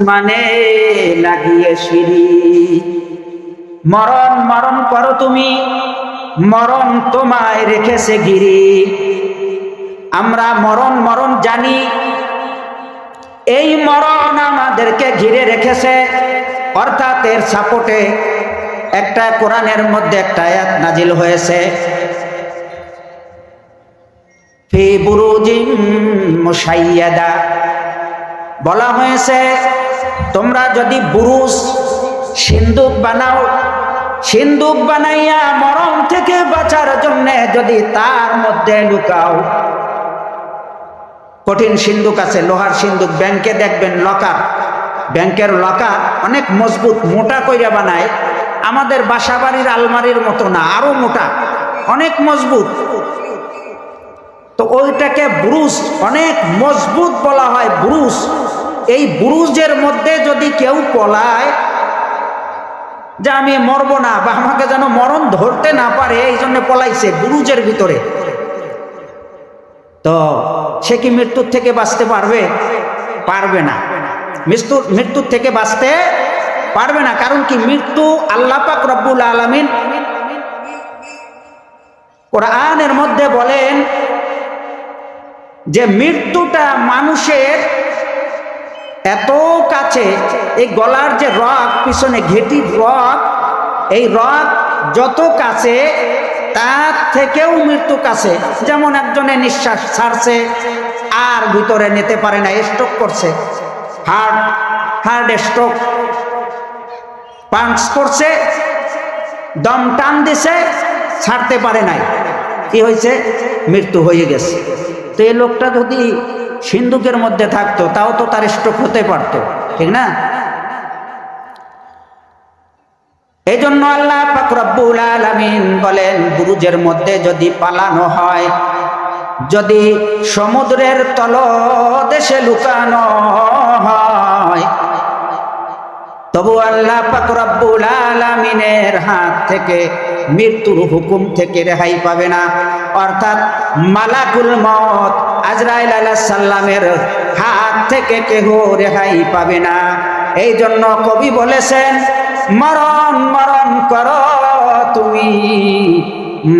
মানে লাগিয়ে সিঁড়ি। মরণ মরণ করো তুমি, মরণ তোমায় রেখেছে গিরি। আমরা মরণ মরণ জানি, এই মরণ আমাদেরকে ঘিরে রেখেছে। অর্থাৎ এর সাপোর্টে একটা কোরআনের মধ্যে একটা আয়াত নাজিল হয়েছে, ফি বুরুজিন মুশাইয়াদা। বলা হয়েছে তোমরা যদি বুরুজ সিন্দুক বানাও, সিন্দুক বানাইয়া মরণ থেকে বাঁচার জন্য যদি তার মধ্যে লুকাও। কঠিন সিন্দুক আছে, লোহার সিন্দুক, ব্যাংকে দেখবেন লকার, ব্যাংকের লকার অনেক মজবুত, মোটা কইরা বানায়। আমাদের বাসা বাড়ির আলমারির মতো না, আরো মোটা, অনেক মজবুত। তো ওইটাকে বুরুজ, অনেক মজবুত বলা হয় বুরুজ। এই বুরুজের মধ্যে যদি কেউ পলায় যে আমি মরবো না, বা আমাকে যেন মরণ ধরতে না পারে, এই জন্য পলাইছে বুরুজের ভিতরে, তো সে কি মৃত্যুর থেকে বাঁচতে পারবে? পারবে না। মৃত্যুর থেকে বাঁচতে পারবে না। কারণ কি? মৃত্যু আল্লাহ পাক রব্বুল আলামিন কোরআনের মধ্যে বলেন যে মৃত্যুটা মানুষের এত কাছে, এই গলার যে রগ, পিছনে ঘেটির রগ, এই রগ যত কাছে তার থেকেও মৃত্যু কাছে। যেমন একজনে নিঃশ্বাস ছাড়ছে আর ভিতরে নিতে পারে না, স্ট্রোক করছে, হার্ট স্ট্রোক, পাঞ্চ করছে, দম টান দিছে, ছাড়তে পারে নাই, কি হয়েছে? মৃত্যু হয়ে গেছে। তো এই লোকটা যদি সিন্ধুকের মধ্যে থাকতো তাও তো তার স্ট্রোক হতে পারত, ঠিক না? এই জন্য আল্লাহ পাক রব্বুল আলামিন বলেন বুরুজের মধ্যে যদি পালানো হয়, যদি সমুদ্রের তলদেশে লুকানো হয়, তবু আল্লাহ পাক রব্বুল আলামিনের হাত থেকে, মৃত্যুর হুকুম থেকে রেহাই পাবে না। অর্থাৎ মালাকুল মউত আজরাইল আলাইহিস সালামের হাত থেকে কেহ রেহাই পাবে না। এই জন্য কবি বলেছেন মরণ মরণ করো তুমি,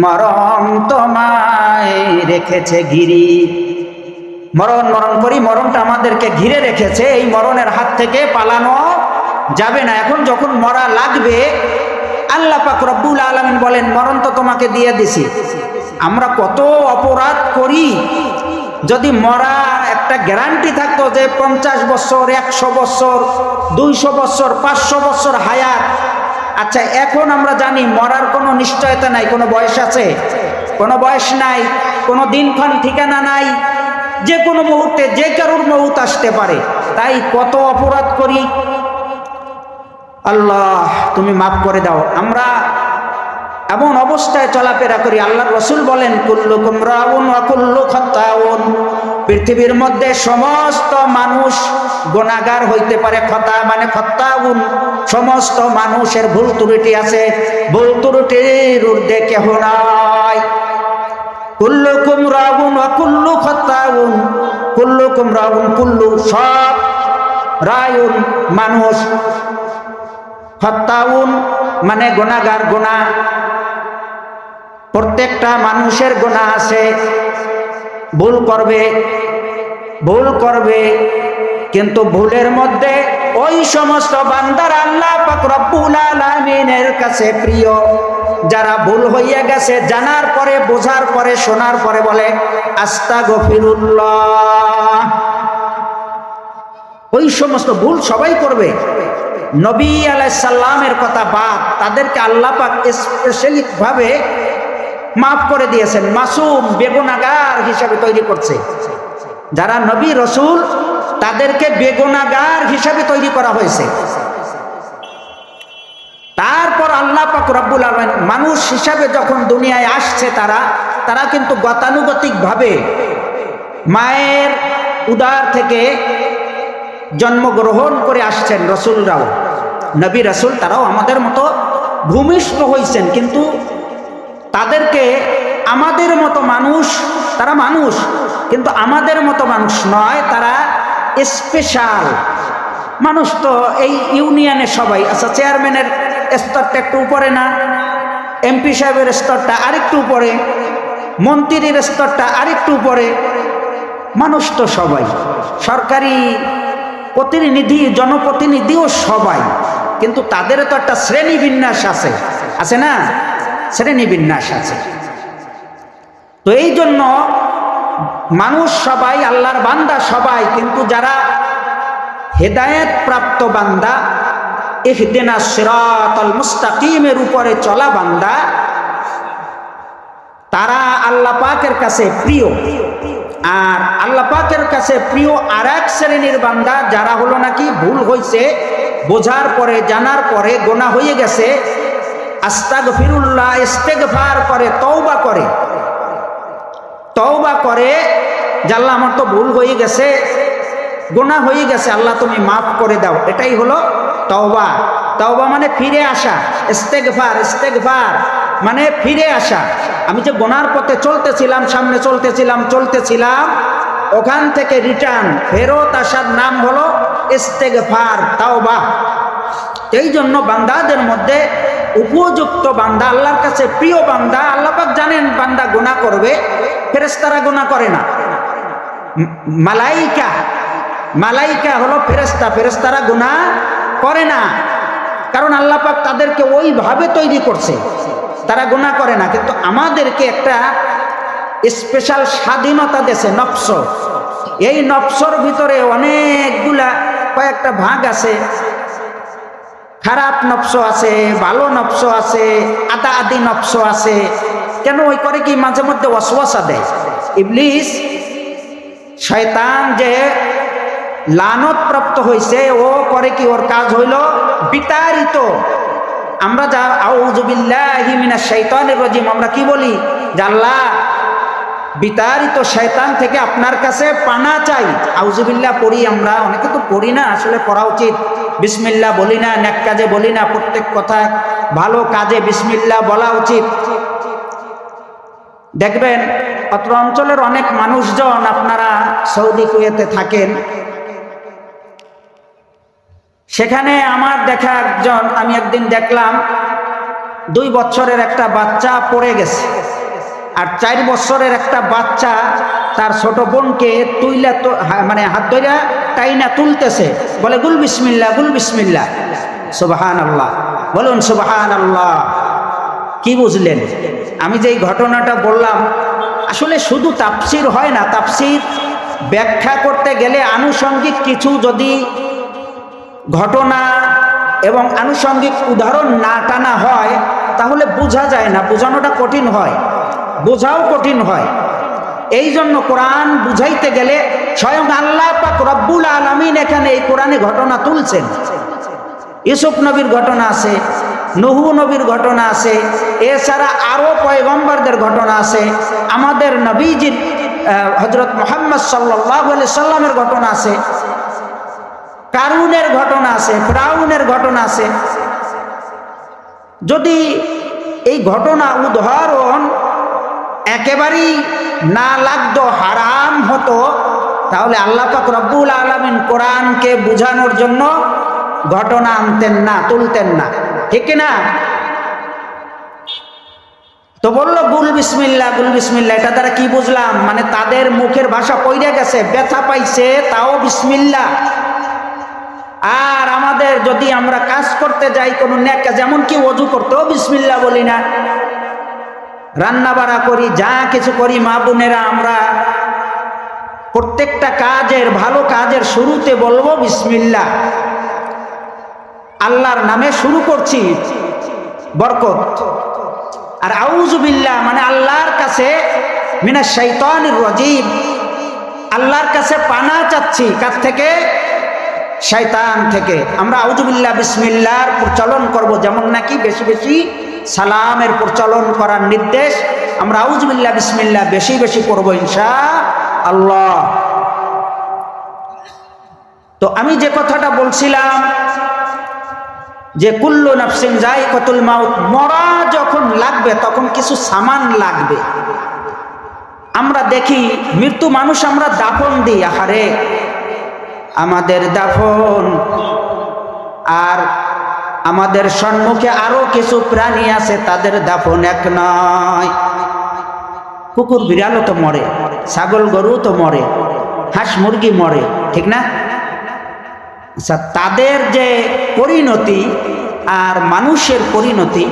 মরণ তোমায় রেখেছে ঘিরি। মরণ মরণ করি, মরণটা আমাদেরকে ঘিরে রেখেছে, এই মরণের হাত থেকে পালানো যাবে না। এখন যখন মরা লাগবে, আল্লাহ পাক রব্বুল আলামিন বলেন মরণ তো তোমাকে দিয়ে দিছি। আমরা কত অপরাধ করি, যদি মরা একটা গ্যারান্টি থাকতো যে 50 বছর, 100 বছর, 200 বছর, 500 বছর হায়াত। আচ্ছা, এখন আমরা জানি মরার কোনো নিশ্চয়তা নাই, কোনো বয়স আছে? কোনো বয়স নাই, কোনো দিনক্ষণ ঠিকানা নাই, যে কোনো মুহূর্তে যে কারোর মউত আসতে পারে। তাই কত অপরাধ করি। আল্লাহ তুমি মাফ করে দাও। আমরা এমন অবস্থায় চলাফেরা করি, আল্লাহর রাসূল বলেন কুল্লুকুম রাউন ওয়া কুল্লু খাত্তাউন। পৃথিবীর মধ্যে সমস্ত মানুষ গুনাহগার হইতে পারে। খতা মানে খাত্তাউন, সমস্ত মানুষের ভুল ত্রুটি আছে, ভুল ত্রুটির ঊর্ধ্বে কেহ নাই। কুল্লুকুম রাউন ওয়া কুল্লু খাত্তাউন, কুল্লুকুম রাউন, কুল্লু সব, রায়ুন মানুষ, খাত্তাউন মানে গুনাহগার, গুনাহ প্রত্যেকটা মানুষের গুনাহ আছে, ভুল করবে, ভুল করবে। কিন্তু ভুলের মধ্যে ওই সমস্ত বান্দার আল্লাহ পাক রব্বুল আলামিনের কাছে প্রিয়, যারা ভুল হইয়া গেছে, জানার পরে, বোঝার পরে, শোনার পরে বলে আস্তাগফিরুল্লাহ। ওই সমস্ত ভুল সবাই করবে। নবী আলাইহিস সালামের কথা বাদ, তাদেরকে আল্লাহ পাক স্পেশালি ভাবে মাফ করে দিয়েছেন, মাসুম বেগুনাহগার হিসাবে তৈরি করছে। যারা নবী রাসূল তাদেরকে বেগুনাহগার হিসাবে তৈরি করা হয়েছে। তারপর আল্লাহ পাক রব্বুল আলামিন মানুষ হিসাবে যখন দুনিয়ায় আসছে, তারা কিন্তু গতানুগতিক ভাবে মায়ের উদর থেকে জন্মগ্রহণ করে আসছেন। রসুলরাও, নবী রাসূল তারাও আমাদের মতো ভূমিষ্ঠ হয়েছেন, কিন্তু তাদেরকে আমাদের মতো মানুষ, তারা মানুষ কিন্তু আমাদের মতো মানুষ নয়, তারা স্পেশাল। মানুষ তো এই ইউনিয়নের সবাই, আচ্ছা চেয়ারম্যানের স্তরটা একটু উপরে না, এমপি সাহেবের স্তরটা আরেকটু উপরে, মন্ত্রীর স্তরটা আরেকটু উপরে, মানুষ তো সবাই, সরকারি প্রতিনিধি জনপ্রতিনিধিও সবাই, কিন্তু তাদের তো একটা শ্রেণী বিন্যাস আছে, আছে না? শ্রেণী বিন্যাস আছে। তো এই জন্য মানুষ সবাই আল্লাহর বান্দা সবাই, কিন্তু যারা হেদায়েত প্রাপ্ত বান্দা, ইহদিনাস সিরাতাল মুস্তাকিমের উপরে চলা বান্দা, তারা আল্লাহ পাকের কাছে প্রিয়। আর আল্লাহ পাকের কাছে প্রিয় আর এক শ্রেণীর বান্দা যারা হলো নাকি ভুল হয়েছে, বোঝার পরে জানার পরে গোনাহ হয়ে গেছে, আস্তাগফিরুল্লাহ ইস্তেগফার করে, তওবা করে, তওবা করে যে আল্লাহ আমার তো ভুল হয়ে গেছে, গোনাহ হয়ে গেছে, আল্লাহ তুমি মাফ করে দাও। এটাই হলো তওবা। তওবা মানে ফিরে আসা, ইস্তেগফার, ইস্তেগফার মানে ফিরে আসা। আমি যে গোনার পথে চলতেছিলাম, সামনে চলতেছিলাম, ওখান থেকে রিটার্ন ফেরত আসার নাম হলো ইস্তেগফার, তওবা। এই জন্য বান্দাদের মধ্যে উপযুক্ত বান্দা, আল্লাহর কাছে প্রিয় বান্দা, আল্লাহ পাক জানেন বান্দা গুনাহ করবে, ফেরেশতারা গুনাহ করে না। মালাইকা হলো ফেরেশতা, ফেরেশতারা গুনাহ করে না, কারণ আল্লাহ পাক তাদেরকে ওইভাবে তৈরি করছে, তারা গুনাহ করে না। কিন্তু আমাদেরকে একটা স্পেশাল স্বাধীনতা দিয়েছে নফস। এই নফসর ভিতরে অনেকগুলা কয়েকটা ভাগ আছে, খারাপ নফস আছে, ভালো নফস আছে, আদা আদি নফস আছে। কেন ওই করে কি মাঝে মধ্যে ওয়াসওয়াসা দেয় ইবলিস, শয়তান যে লানত প্রাপ্ত হয়েছে, ও করে কি, ওর কাজ হইল বিতাড়িত। আমরা যা আউযু বিল্লাহি মিনাশ শাইতানির রাজিম, আমরা কি বলি যে আল্লাহ বিতাড়িত শয়তান থেকে আপনার কাছে পানা চাই, আউযু বিল্লাহ পড়ি আমরা, অনেকে তো পড়ি না, আসলে পড়া উচিত। বিসমিল্লাহ বলি না, নেক কাজে বলি না, প্রত্যেক কথায় ভালো কাজে বিসমিল্লাহ বলা উচিত। দেখবেন অত্র অঞ্চলের অনেক মানুষজন, আপনারা সৌদি কুয়েতে থাকেন, সেখানে আমার দেখা একজন, আমি একদিন দেখলাম 2 বছরের একটা বাচ্চা পড়ে গেছে, আর 4 বছরের একটা বাচ্চা তার ছোট বোনকে তুইলা, মানে হাত ধইরা টাইনা তুলতেছে, বলে গুল বিসমিল্লাহ, গুল বিসমিল্লাহ। সুবহানাল্লাহ, বলুন সুবহানাল্লাহ। কি বুঝলেন? আমি যে এই ঘটনাটা বললাম, আসলে শুধু তাফসীর হয় না, তাফসীর ব্যাখ্যা করতে গেলে আনুষঙ্গিক কিছু যদি ঘটনা এবং আনুষঙ্গিক উদাহরণ না টানা হয়, তাহলে বোঝা যায় না, বোঝানোটা কঠিন হয়, বোঝাও কঠিন হয়। এই জন্য কোরআন বুঝাইতে গেলে স্বয়ং আল্লাহ পাক রব্বুল আলামিন এখানে এই কোরআনে ঘটনা তুলছেন। ইউসুফ নবীর ঘটনা আছে, নূহ নবীর ঘটনা আছে, এছাড়া আরো পয়গম্বরদের ঘটনা আছে, আমাদের নবীজির হযরত মুহাম্মদ সাল্লাল্লাহু আলাইহি সাল্লামের ঘটনা আছে, কারুনের ঘটনা আছে, ফিরাউনের ঘটনা আছে। যদি এই ঘটনা উদাহরণ একেবারেই না লাগতো, হারাম হতো, তাহলে আল্লাহ পাক রব্বুল আলামিন কোরআনকে বোঝানোর জন্য ঘটনা আনতেন না, তুলতেন না, ঠিক না? তো বললো গুল বিসমিল্লাহ, গুল বিসমিল্লাহ। এটা দ্বারা কি বুঝলাম? মানে তাদের মুখের ভাষা পইড়ে গেছে, ব্যথা পাইছে, তাও বিসমিল্লাহ। আর আমাদের যদি আমরা কাজ করতে যাই, কোনো নেক কাজ, যেমন কি ওযু করতেও বিসমিল্লাহ বলি না, রান্না বাড়া করি, যা কিছু করি, মা বোনেরা আমরা প্রত্যেকটা কাজের, ভালো কাজের শুরুতে বলবো বিসমিল্লাহ, আল্লাহর নামে শুরু করছি, বরকত। আর আউযু বিল্লাহ মানে আল্লাহর কাছে, মিনাশ শাইতানির রাজিম, আল্লাহর কাছে পানা চাচ্ছি, কার থেকে? শয়তান থেকে। আমরা আউযু বিল্লাহ বিসমিল্লাহর প্রচলন করব, যেমন নাকি বেশি বেশি সালামের প্রচলন করার নির্দেশ। আমরা আউযু বিল্লাহ বিসমিল্লাহ বেশি বেশি করব ইনশাআল্লাহ। তো আমি যে কথাটা বলছিলাম যে কুল্লু নাফসিন যায়িকাতুল মাউত, মরা যখন লাগবে তখন কিছু সামান লাগবে। আমরা দেখি মৃত্যু মানুষ আমরা দাফন দিই, আহারে আমাদের দাফন আমাদের সম্মুখে আরো কিছু প্রাণী আছে, তাদের দাফন এক নয়। কুকুর বিড়ালও তো মরে, ছাগল গরু তো মরে, হাঁস মুরগি মরে, ঠিক না? আচ্ছা, তাদের যে পরিণতি আর মানুষের পরিণতি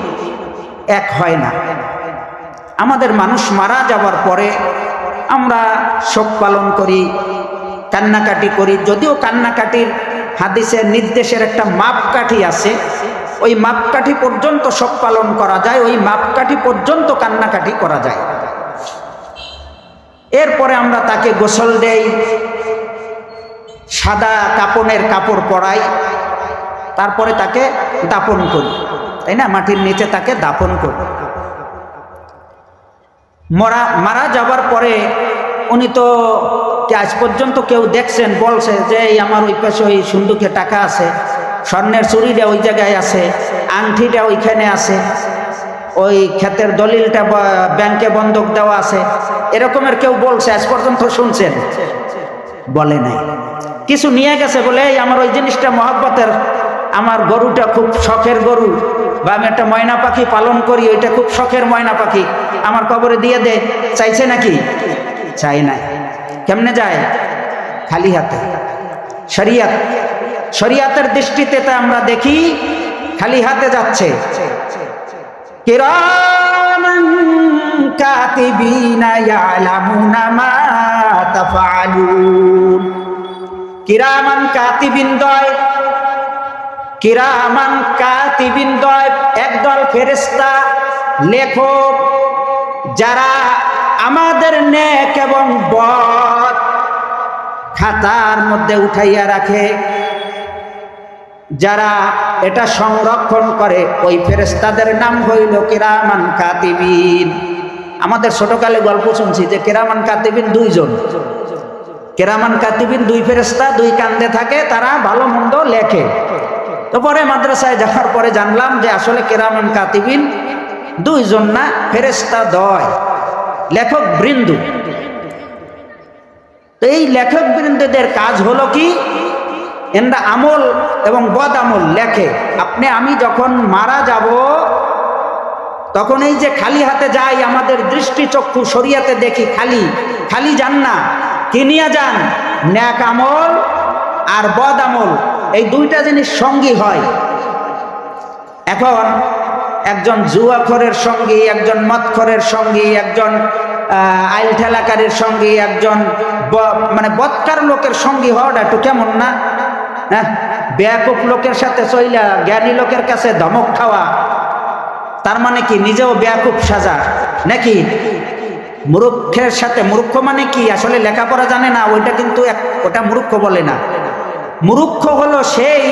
এক হয় না। আমাদের মানুষ মারা যাওয়ার পরে আমরা শোক পালন করি, কান্নাকাটি করি, যদিও কান্নাকাটির হাদিসের নির্দেশের একটা মাপকাঠি আছে, ওই মাপকাঠি পর্যন্ত শোক পালন করা যায়, ওই মাপকাঠি পর্যন্ত কান্নাকাটি করা যায়। এরপরে আমরা তাকে গোসল দেই, সাদা কাপনের কাপড় পরাই, তারপরে তাকে দাফন করি, তাই না? মাটির নিচে তাকে দাফন করি। মারা যাবার পরে উনি তো আজ পর্যন্ত কেউ দেখছেন বলছে যে এই আমার ওই পাশে ওই সুন্দুকে টাকা আছে, স্বর্ণের চুরিটা ওই জায়গায় আছে, আংটিটা ওইখানে আছে, ওই ক্ষেতের দলিলটা ব্যাংকে বন্ধক দেওয়া আছে, এরকমের কেউ বলছে আজ পর্যন্ত শুনছেন? বলে নাই। কিছু নিয়ে গেছে বলে এই আমার ওই জিনিসটা মহব্বতের, আমার গরুটা খুব শখের গরু, বা আমি একটা ময়না পাখি পালন করি, ওইটা খুব শখের ময়না পাখি, আমার কবরে দিয়ে দে, চাইছে নাকি? চাই নাই। কেমনে যায়? খালি হাতে। শরিয়াতের দৃষ্টিতে তা আমরা দেখি খালি হাতে যাচ্ছে। কিরামান কাতিবিনা ইয়ালামুনা মা তাফআলুন। কিরামান কাতিবিনদ্বয়, কিরামান কাতিবিনদ্বয় একদল ফেরেশতা লেখক, যারা আমাদের নেক এবং বদ খাতার মধ্যে উঠাইয়া রাখে, যারা এটা সংরক্ষণ করে, ওই ফেরেশতাদের নাম হইল কিরামান কাতিবিন। আমাদের ছোটকালে গল্প শুনছি যে কিরামান কাতিবিন দুইজন, কিরামান কাতিবিন দুই ফেরেশতা, দুই কান্দে থাকে, তারা ভালো মন্দ লেখে। তো পরে মাদ্রাসায় যাওয়ার পরে জানলাম যে আসলে কিরামান কাতিবিন দুইজন না, ফেরেশতা দয়, লেখক বৃন্দ। তো এই লেখক বৃন্দদের কাজ হলো কি, এরা আমল এবং বদ আমল লেখে। আপনি আমি যখন মারা যাব তখন এই যে খালি হাতে যাই, আমাদের দৃষ্টিচক্ষু শরিয়াতে দেখি খালি খালি যান না, কি নিয়ে যান? নেক আমল আর বদ আমল, এই দুইটা জিনিস সঙ্গী হয়। এখন একজন জুয়াখোরের সঙ্গী, একজন মদখোরের সঙ্গী, একজন আইল ঠেলাকারীর সঙ্গী, একজন মানে বদকার লোকের সঙ্গী হওয়াটা একটু কেমন না? হ্যাঁ, বেয়াকুফ লোকের সাথে চইলা জ্ঞানী লোকের কাছে ধমক খাওয়া, তার মানে কি নিজেও বেয়াকুফ সাজা নাকি? মূর্খের সাথে, মূর্খ মানে কি আসলে লেখাপড়া জানে না, ওইটা কিন্তু ওটা মূর্খ বলে না। মূর্খ হলো সেই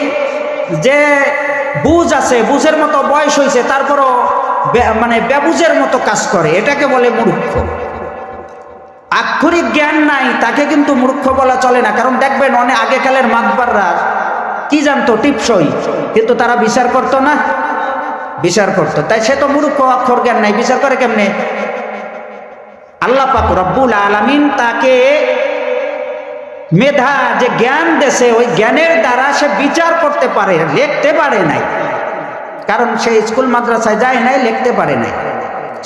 যে বুঝ আছে, বুঝের মতো বয়স হয়েছে, তারপরও মানে বেবুঝের মতো কাজ করে, এটাকে বলে মূর্খ। আক্ষরিক জ্ঞান নাই, তাকে কিন্তু মূর্খ বলা চলে না। কারণ দেখবেন অনেক আগেকালের মাতবাররা কি জানতো? টিপসই, কিন্তু তারা বিচার করতো না, বিচার করতো, তাই সে তো মূর্খ, অক্ষর জ্ঞান নাই, বিচার করে কেমনে? আল্লাহ পাক রব্বুল আলামিন তাকে মেধা যে জ্ঞান দেশে, ওই জ্ঞানের দ্বারা সে বিচার করতে পারে, লিখতে পারে নাই। কারণ সে স্কুল মাদ্রাসায় যায় নাই, লিখতে পারে নাই,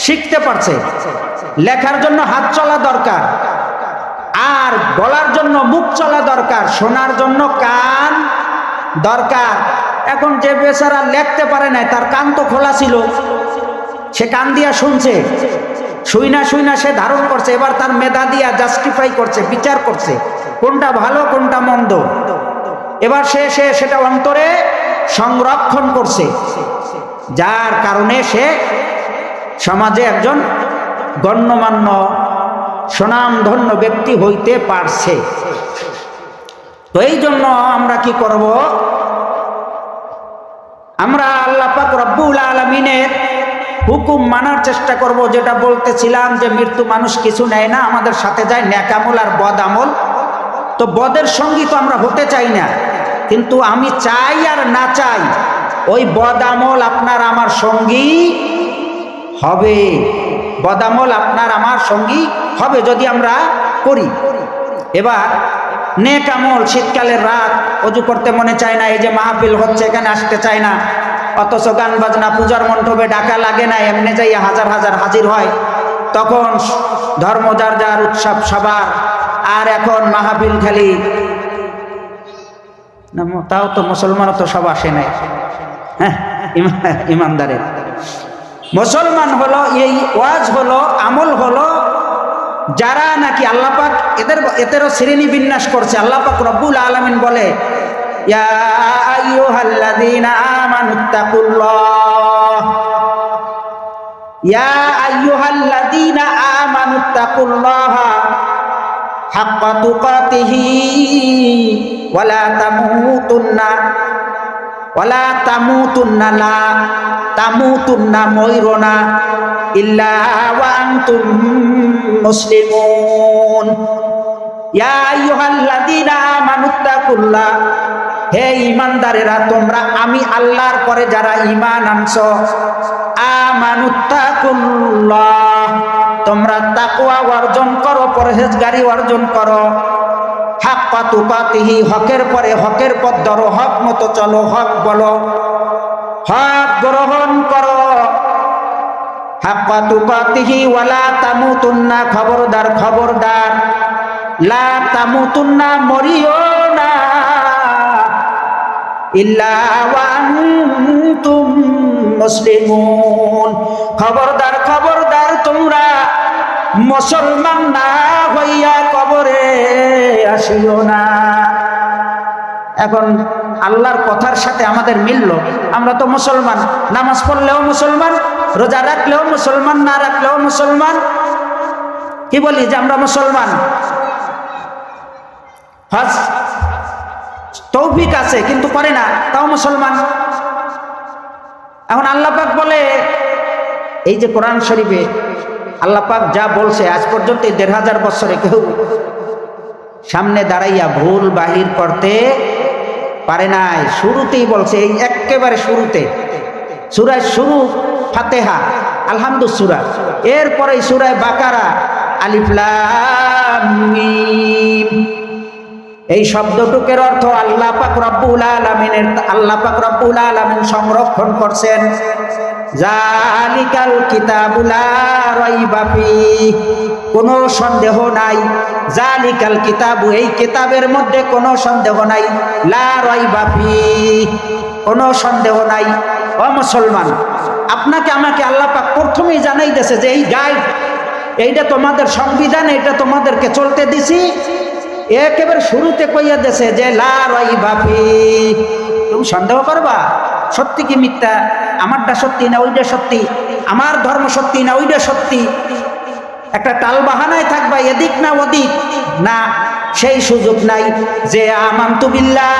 শিখতে পারছে। লেখার জন্য হাত চলা দরকার, আর বলার জন্য মুখ চলা দরকার, শোনার জন্য কান দরকার। এখন যে বেচারা লিখতে পারে নাই, তার কান তো খোলা ছিল, সে কান দিয়া শুনছে, শুইনা শুইনা সে ধারণ করছে, এবার তার মেধা দিয়া জাস্টিফাই করছে, বিচার করছে কোনটা ভালো কোনটা মন্দ। এবার সে সেটা অন্তরে সংরক্ষণ করছে, যার কারণে সে সমাজে একজন গণ্যমান্য সুনামধন্য ব্যক্তি হইতে পারছে। তো এই জন্য আমরা কি করব? আমরা আল্লাহ পাক রব্বুল আলামিনের হুকুম মানার চেষ্টা করব। যেটা বলতেছিলাম যে মৃত্যু মানুষ কিছু নেয় না, আমাদের সাথে যায় নেক আমল আর বদ আমল। তো বদের সঙ্গী তো আমরা হতে চাই না, কিন্তু আমি চাই আর না চাই ওই বদ আমল আপনার আমার সঙ্গী হবে। বদ আমল আপনার আমার সঙ্গী হবে যদি আমরা করি। এবার নেক আমল, শীতকালের রাত, অজু করতে মনে চায় না, এই যে মাহফিল হচ্ছে এখানে আসতে চায় না, অথচ গান বাজনা পূজার মণ্ডপে ডাকা লাগে না, এমনি যাইয়া হাজার হাজার হাজির হয়। তখন ধর্ম যার যার, উৎসব সবার। আর এখন মাহফিল খালি, তাও তো মুসলমানও তো সব আসে নাই। হ্যাঁ, ইমানদারের মুসলমান হলো, এই ওয়াজ হলো, আমল হলো যারা নাকি আল্লাহ পাক এদেরও শ্রেণী বিন্যাস করছে। আল্লাহ পাক রব্বুল আলামিন বলে, ইয়া আইয়ুহাল্লাযীনা আমানুত্তাকুল্লাহ, ইয়া আইয়ুহাল্লাযীনা আমানুত্তাকুল্লাহ হাক্কা তুকাতিহি ওয়ালা তামুতুন্না লা তামুতুন্না ময়রনা ইল্লা ওয়া আনতুম মুসলিমুন। ইয়া আইয়ুহাল্লাযীনা আমানুত্তাকুল্লাহ, হে ঈমানদারেরা, তোমরা আমি আল্লাহর পরে যারা ঈমান আনছো, আমানুত্তাকুল্লাহ, তোমরা তাকওয়া অর্জন করো, পরহেজগারি অর্জন করো। হাক্কা তুকাতিহি, হকের পরে হকের পথ ধরো, হক মতো চলো, হক বলো, হক গ্রহণ করো। হাক্কা তুকাতিহি ওয়ালা তামুতুন্না, খবরদার খবরদার, লা তামুতুন্না, মরিও না, ইল্লা ওয়া আনতুম মুসলিমুন, খবরদার খবরদার, তোমরা মুসলমান না হইয়া কবরে আসিও না। এখন আল্লাহর কথার সাথে আমাদের মিলল, আমরা তো মুসলমান, নামাজ পড়লেও মুসলমান, রোজা রাখলেও মুসলমান, না রাখলেও মুসলমান। কি বলি যে আমরা মুসলমান, হজ তৌফিক আছে কিন্তু করে না, তাও মুসলমান। এখন আল্লাহ পাক বলে, এই যে কোরআন শরীফে আল্লাহ পাক যা বলছে, আজ পর্যন্ত ১৫০০ বছরে কেউ সামনে দাঁড়াইয়া ভুল বাহির করতে পারে নাই। শুরুতেই বলছে, এই একেবারে শুরুতে, সূরার শুরু ফাতিহা, আলহামদুলিল্লাহ সূরা, এরপরে সূরা বাকারা, আলিফ লাম মিম। এই শব্দটুকের অর্থ আল্লাহ পাক রব্বুল আলামিনের, আল্লাহ পাক রব্বুল আলামিন সংরক্ষণ করছেন। জালিকাল কিতাবু লা রাইবা ফীহি, কোনো সন্দেহ নাই। জালিকাল কিতাবু, এই কিতাবের মধ্যে কোনো সন্দেহ নাই। লা রাইবা ফীহি, কোনো সন্দেহ নাই। ও মুসলমান, আপনাকে আমাকে আল্লাহ পাক প্রথমেই জানাই দিয়েছে যে এই গাইড, এইটা তোমাদের সংবিধান, এটা তোমাদেরকে চলতে দিছি। একেবারে শুরুতে কইয়া দিয়েছে যে লা রাইবা ফীহি, তুমি সন্দেহ করবা সত্যি কি মিথ্যা, আমারটা সত্যি না ওইটা সত্যি, আমার ধর্ম সত্যি না ওইটা সত্যি, একটা টাল বাহানায় থাকবা এদিক না ওদিক, না, সেই সুযোগ নাই। যে আমানতু বিল্লাহ,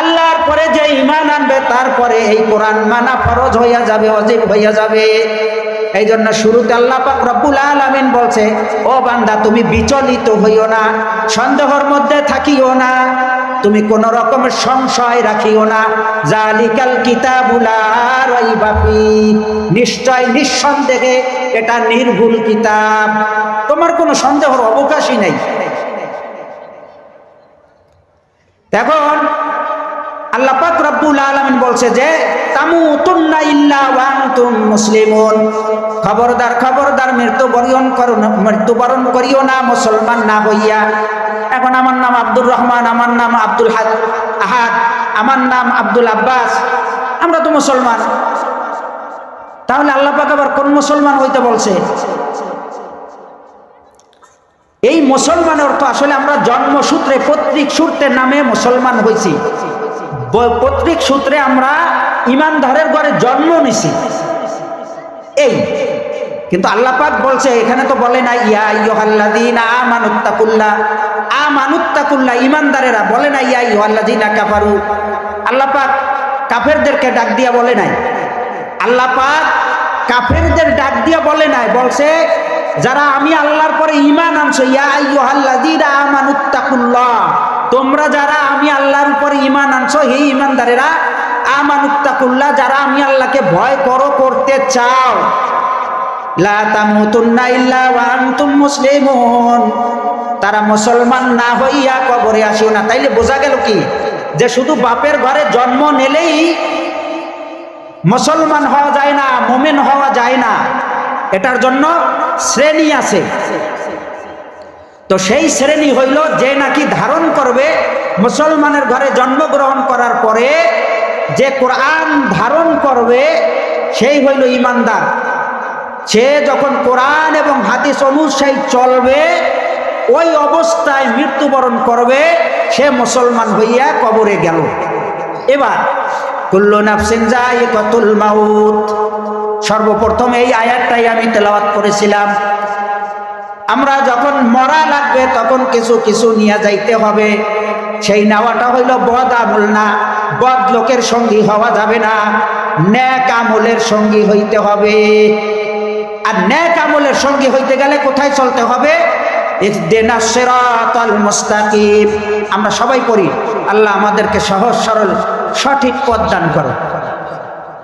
আল্লাহর পরে যে ঈমান আনবে তারপরে এই কোরআন মানা ফরজ হইয়া যাবে, ওয়াজিব হইয়া যাবে। এই জন্য শুরুতে আল্লাহ পাক রব্বুল আলামিন বলছে, ও বান্দা তুমি বিচলিত হইও না, সন্দেহের মধ্যে থাকিও না, তুমি কোন রকমের সংশয় রাখিও না। জালিকাল কিতাবু লা রাইবা ফীহি, নিশ্চয় নিঃসন্দেহে এটা নির্ভুল কিতাব, তোমার কোনো সন্দেহের অবকাশই নেই। এখন আল্লাহ পাক রব্বুল আলামিন বলছে যে তামুতুন্না ইল্লা ওয়া আনতুম মুসলিমুন, খবরদার খবরদার, মৃত্যুবরণ করিও না মুসলমান না হইয়া। এখন আমার নাম আব্দুর রহমান, আমার নাম আব্দুল আহাদ, আমার নাম আব্দুল আব্বাস, আমরা তো মুসলমান। তাহলে আল্লাহ পাক আবার কোন মুসলমান হইতে বলছে? এই মুসলমানের অর্থ আসলে আমরা জন্মসূত্রে, পৈতৃক সূত্রের নামে মুসলমান হয়েছি। পৈতৃক সূত্রে আমরা ইমানদারের ঘরে জন্ম নিছি, এই। কিন্তু আল্লাহ পাক বলছে, এখানে তো বলে না ইয়া আইয়ুহাল্লাযীনা আমানুত্তাকুল্লাহ, আমানুত্তাকুল্লাহ ইমানদারেরা, বলে না ইয়া আইয়ুহাল্লাযীনা কাফারু। আল্লাহ পাক কাফেরদেরকে ডাক দিয়া বলে নাই, আল্লাহ পাক কাফেরদের ডাক দিয়া বলে নাই, বলছে যারা আমি আল্লাহর পরে ঈমান আনছো, ইয়া আইয়ুহাল্লাযীনা আমানুত্তাকুল্লাহ, তোমরা যারা আমি আল্লাহর উপরে ঈমান আনছো, হে ঈমানদারেরা, আমানুত্তাকুল্লাহ, যারা আমি আল্লাহকে ভয় করো, করতে চাও, লা তামুতুন্না ইল্লা ওয়া আনতুম মুসলিমুন, তারা মুসলমান না হইয়া কবরে আসিও না। তাইলে বোঝা গেল কি, যে শুধু বাপের ঘরে জন্ম নিলেই মুসলমান হওয়া যায় না, মুমিন হওয়া যায় না, এটার জন্য শ্রেণী আছে। তো সেই শ্রেণী হইল যে নাকি ধারণ করবে, মুসলমানের ঘরে জন্মগ্রহণ করার পরে যে কোরআন ধারণ করবে সেই হইল ঈমানদার। সে যখন কোরআন এবং হাদিস অনুযায়ী চলবে, ওই অবস্থায় মৃত্যুবরণ করবে, সে মুসলমান হইয়া কবরে গেল। এবার কুল্লু নাফসিন যায়িকাতুল মাউত, সর্বপ্রথম এই আয়াতটাই আমি তেলাওয়াত করেছিলাম। আমরা যখন মরা লাগবে তখন কিছু কিছু নিয়ে যাইতে হবে। সেই নেওয়াটা হইল বদ আমল না, বদ লোকের সঙ্গী হওয়া যাবে না, নেক আমলের সঙ্গী হইতে হবে। আর নেক আমলের সঙ্গী হইতে গেলে কোথায় চলতে হবে? ইহদিনাস সিরাতাল মুস্তাকিম। আমরা সবাই করি, আল্লাহ আমাদেরকে সহজ সরল সঠিক পথ দান করো,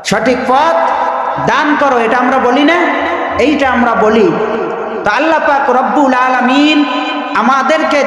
সঠিক পথ দান করো, এটা আমরা বলি না? এইটা আমরা বলি। তো আল্লাহ পাক রব্বুল আলামিন আমাদেরকে